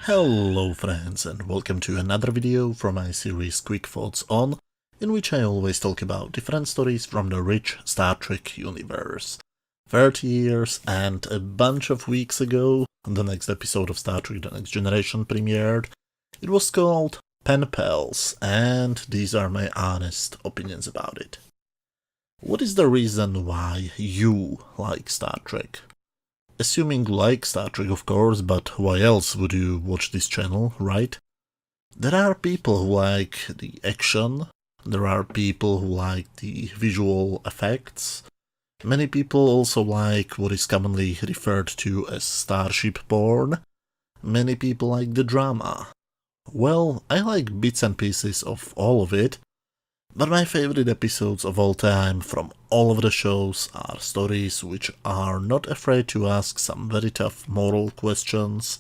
Hello friends, and welcome to another video from my series Quick Thoughts On, in which I always talk about different stories from the rich Star Trek universe. 30 years and a bunch of weeks ago, the next episode of Star Trek The Next Generation premiered. It was called Pen Pals, and these are my honest opinions about it. What is the reason why you like Star Trek? Assuming you like Star Trek, of course, but why else would you watch this channel, right? There are people who like the action, there are people who like the visual effects, many people also like what is commonly referred to as starship porn, many people like the drama. Well, I like bits and pieces of all of it, but my favorite episodes of all time from all of the shows are stories which are not afraid to ask some very tough moral questions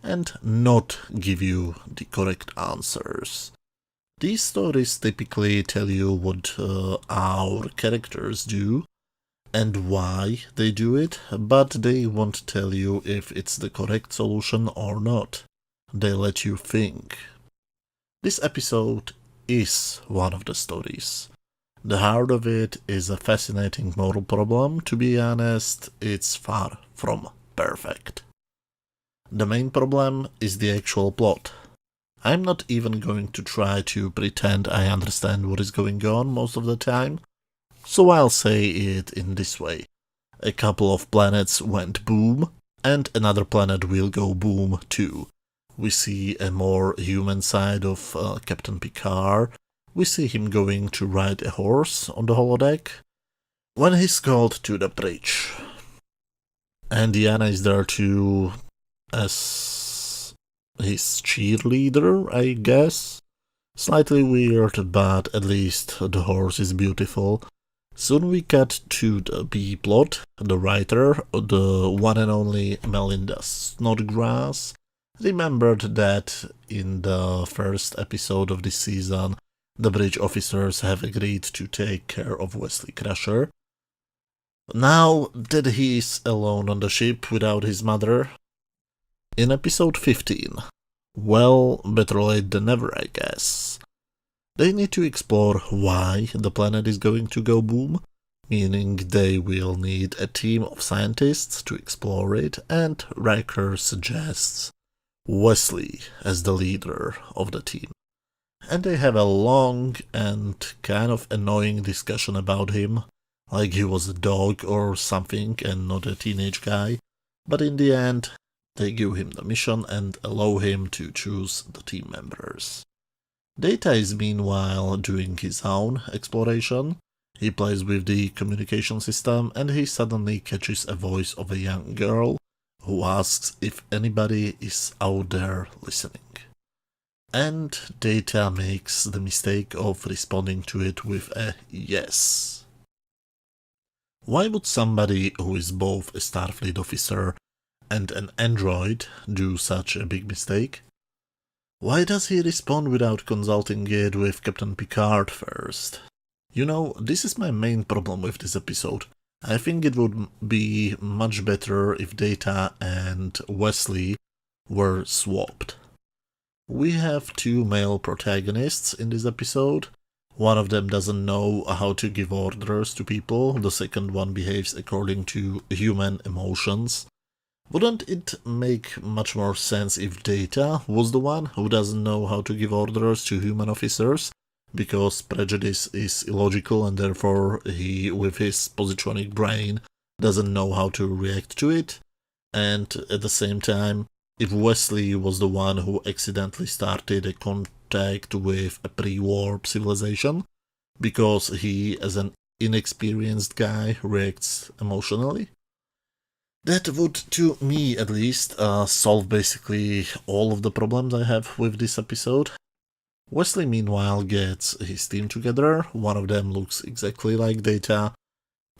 and not give you the correct answers. These stories typically tell you what our characters do and why they do it, but they won't tell you if it's the correct solution or not. They let you think. This episode is one of the stories. The heart of it is a fascinating moral problem. To be honest, it's far from perfect. The main problem is the actual plot. I'm not even going to try to pretend I understand what is going on most of the time, so I'll say it in this way. A couple of planets went boom, and another planet will go boom too. We see a more human side of Captain Picard. We see him going to ride a horse on the holodeck when he's called to the bridge. And Diana is there too as his cheerleader, I guess. Slightly weird, but at least the horse is beautiful. Soon we cut to the B-plot, the writer, the one and only Melinda Snodgrass, remembered that in the first episode of this season, the bridge officers have agreed to take care of Wesley Crusher. Now that he is alone on the ship without his mother, in episode 15, well, better late than never, I guess, they need to explore why the planet is going to go boom, meaning they will need a team of scientists to explore it, and Riker suggests Wesley as the leader of the team. And they have a long and kind of annoying discussion about him, like he was a dog or something and not a teenage guy, but in the end they give him the mission and allow him to choose the team members. Data is meanwhile doing his own exploration. He plays with the communication system and he suddenly catches a voice of a young girl who asks if anybody is out there listening. And Data makes the mistake of responding to it with a yes. Why would somebody who is both a Starfleet officer and an android do such a big mistake? Why does he respond without consulting it with Captain Picard first? You know, this is my main problem with this episode. I think it would be much better if Data and Wesley were swapped. We have two male protagonists in this episode. One of them doesn't know how to give orders to people, the second one behaves according to human emotions. Wouldn't it make much more sense if Data was the one who doesn't know how to give orders to human officers? Because prejudice is illogical and therefore he, with his positronic brain, doesn't know how to react to it. And at the same time, if Wesley was the one who accidentally started a contact with a pre-warp civilization, because he, as an inexperienced guy, reacts emotionally, that would, to me at least, solve basically all of the problems I have with this episode. Wesley meanwhile gets his team together, one of them looks exactly like Data,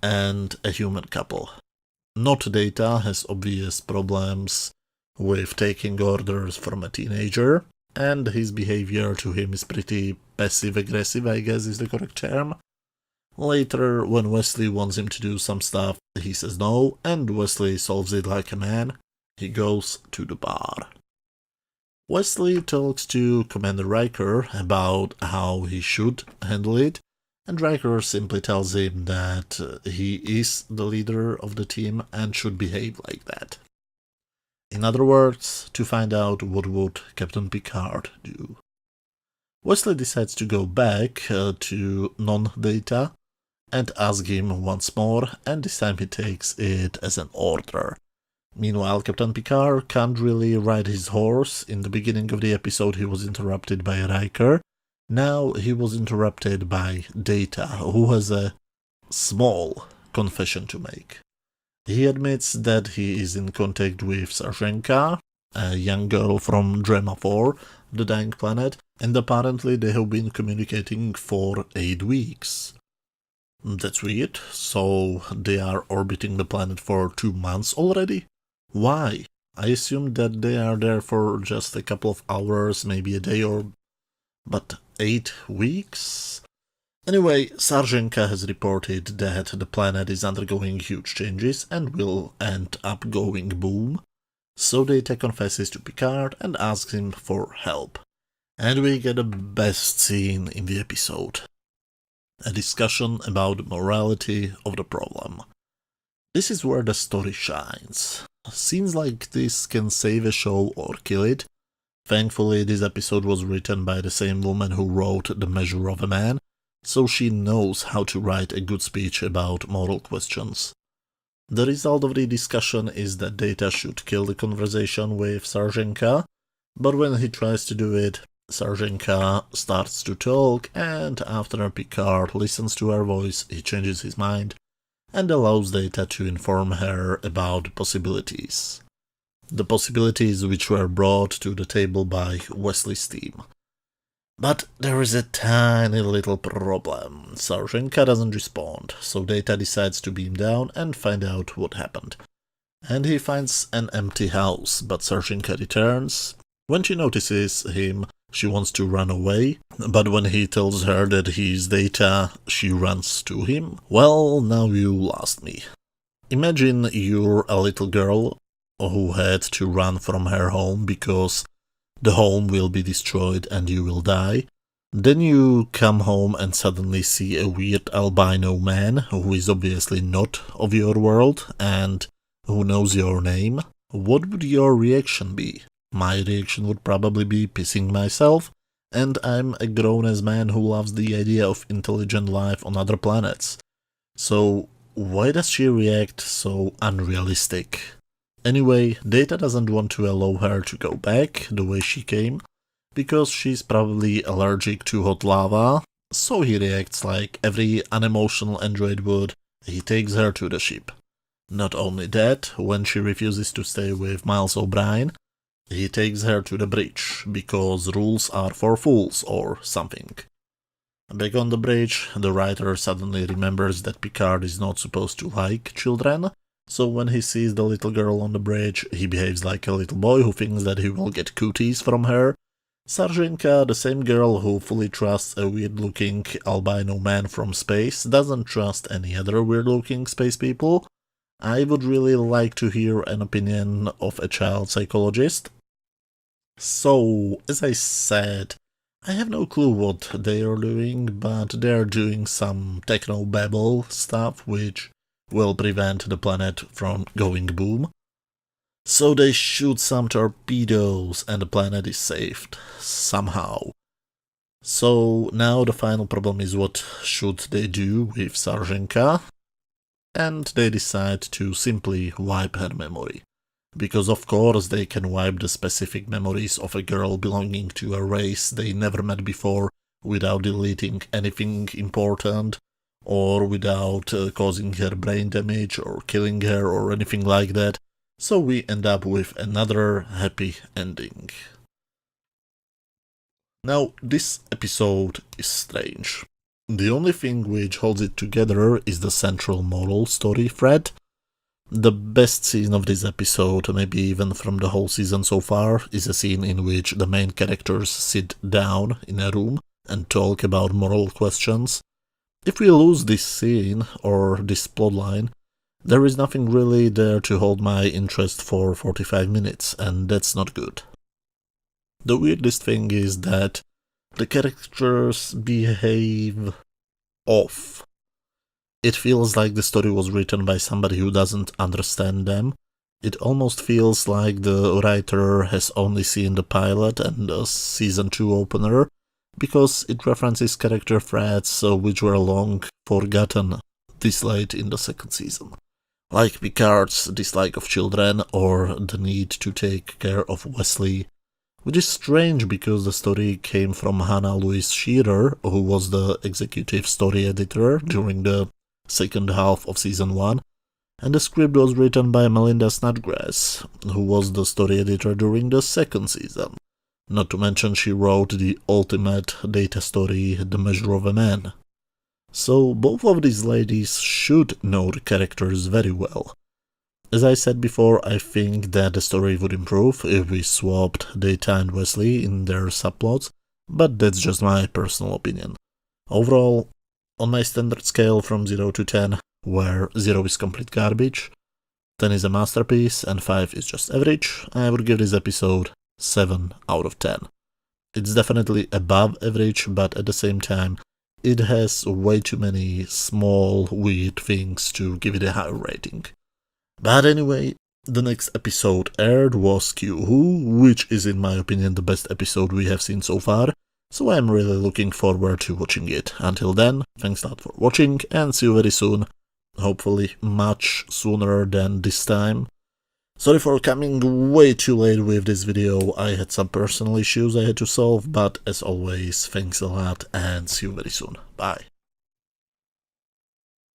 and a human couple. Not Data has obvious problems with taking orders from a teenager, and his behavior to him is pretty passive-aggressive, I guess is the correct term. Later, when Wesley wants him to do some stuff, he says no, and Wesley solves it like a man. He goes to the bar. Wesley talks to Commander Riker about how he should handle it, and Riker simply tells him that he is the leader of the team and should behave like that. In other words, to find out what would Captain Picard do. Wesley decides to go back to non-Data and ask him once more, and this time he takes it as an order. Meanwhile, Captain Picard can't really ride his horse. In the beginning of the episode he was interrupted by Riker. Now he was interrupted by Data, who has a small confession to make. He admits that he is in contact with Sarjenka, a young girl from Drema 4, the dying planet, and apparently they have been communicating for 8 weeks. That's weird, so they are orbiting the planet for 2 months already? Why? I assume that they are there for just a couple of hours, maybe a day but 8 weeks? Anyway, Sarjenka has reported that the planet is undergoing huge changes and will end up going boom, so Data confesses to Picard and asks him for help. And we get the best scene in the episode. A discussion about the morality of the problem. This is where the story shines. Scenes like this can save a show or kill it. Thankfully, this episode was written by the same woman who wrote The Measure of a Man, so she knows how to write a good speech about moral questions. The result of the discussion is that Data should kill the conversation with Sarjenka, but when he tries to do it, Sarjenka starts to talk, and after Picard listens to her voice, he changes his mind and allows Data to inform her about possibilities. The possibilities which were brought to the table by Wesley's team. But there is a tiny little problem. Sarjenka doesn't respond, so Data decides to beam down and find out what happened. And he finds an empty house, but Sarjenka returns. When she notices him, she wants to run away, but when he tells her that he's Data, she runs to him. Well, now you lost me. Imagine you're a little girl who had to run from her home because the home will be destroyed and you will die. Then you come home and suddenly see a weird albino man who is obviously not of your world and who knows your name. What would your reaction be? My reaction would probably be pissing myself, and I'm a grown-ass man who loves the idea of intelligent life on other planets. So why does she react so unrealistic? Anyway, Data doesn't want to allow her to go back the way she came, because she's probably allergic to hot lava, so he reacts like every unemotional android would. He takes her to the ship. Not only that, when she refuses to stay with Miles O'Brien, he takes her to the bridge, because rules are for fools or something. Back on the bridge, the writer suddenly remembers that Picard is not supposed to like children, so when he sees the little girl on the bridge, he behaves like a little boy who thinks that he will get cooties from her. Sarjenka, the same girl who fully trusts a weird-looking albino man from space, doesn't trust any other weird-looking space people. I would really like to hear an opinion of a child psychologist. So, as I said, I have no clue what they are doing, but they're doing some techno-babble stuff which will prevent the planet from going boom. So they shoot some torpedoes and the planet is saved, somehow. So now the final problem is what should they do with Sarjenka? And they decide to simply wipe her memory. Because of course they can wipe the specific memories of a girl belonging to a race they never met before without deleting anything important, or without causing her brain damage or killing her or anything like that, so we end up with another happy ending. Now, this episode is strange. The only thing which holds it together is the central moral story thread. The best scene of this episode, maybe even from the whole season so far, is a scene in which the main characters sit down in a room and talk about moral questions. If we lose this scene, or this plotline, there is nothing really there to hold my interest for 45 minutes, and that's not good. The weirdest thing is that the characters behave off. It feels like the story was written by somebody who doesn't understand them. It almost feels like the writer has only seen the pilot and the season 2 opener, because it references character threads which were long forgotten this late in the second season. Like Picard's dislike of children or the need to take care of Wesley, which is strange because the story came from Louise Shearer, who was the executive story editor during the second half of season 1, and the script was written by Melinda Snodgrass, who was the story editor during the second season. Not to mention she wrote the ultimate data story, The Measure of a Man. So both of these ladies should know the characters very well. As I said before, I think that the story would improve if we swapped Data and Wesley in their subplots, but that's just my personal opinion. Overall, on my standard scale from 0 to 10, where 0 is complete garbage, 10 is a masterpiece, and 5 is just average, I would give this episode 7 out of 10. It's definitely above average, but at the same time, it has way too many small, weird things to give it a higher rating. But anyway, the next episode aired was Q-Who, which is in my opinion the best episode we have seen so far, so I'm really looking forward to watching it. Until then, thanks a lot for watching, and see you very soon, hopefully much sooner than this time. Sorry for coming way too late with this video, I had some personal issues I had to solve, but as always, thanks a lot and see you very soon. Bye.